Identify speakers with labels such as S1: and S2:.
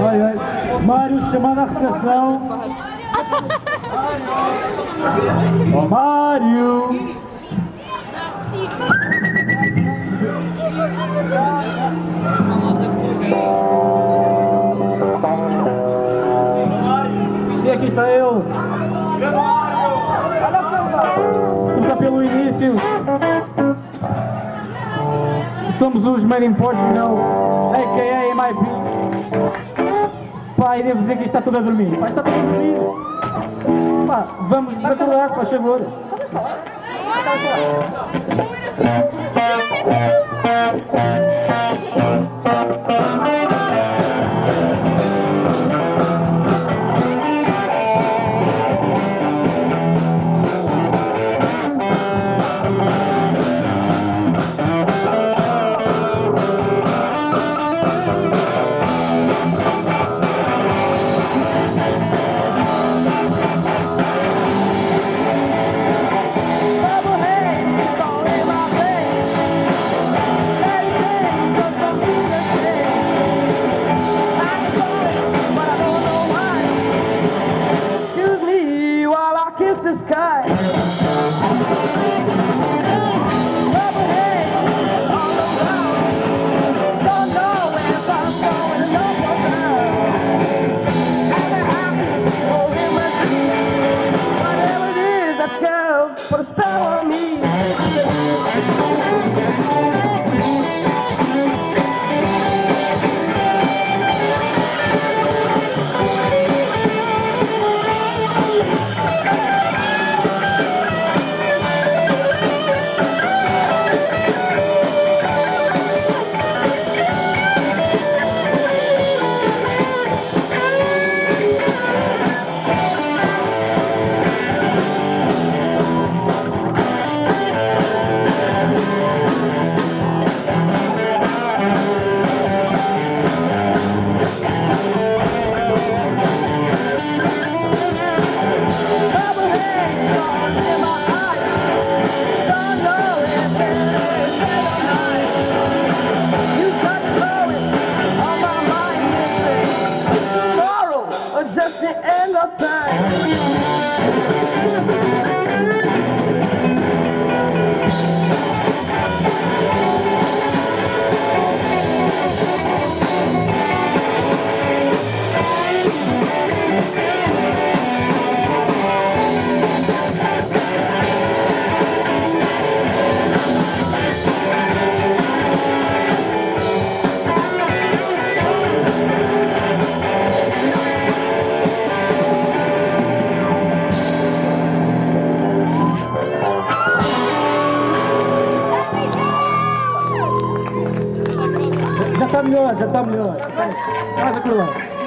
S1: Olha, Mário chamado à recepção. Oh, Mário! E aqui está ele. Começa pelo início. Somos os Made in Portugal, a.k.a. MIP. Pá, e devo dizer que isto está tudo a dormir. Pá, está tudo a dormir. Pá, vamos acordar, se faz favor. The sky. Rubber hands all around. Don't know where I'm going, no more down. And I'm happy, oh, in my dreams. Whatever it is, that girl put a spell on me. Just the end of time. Já está melhor, já está melhor. Mais acordado.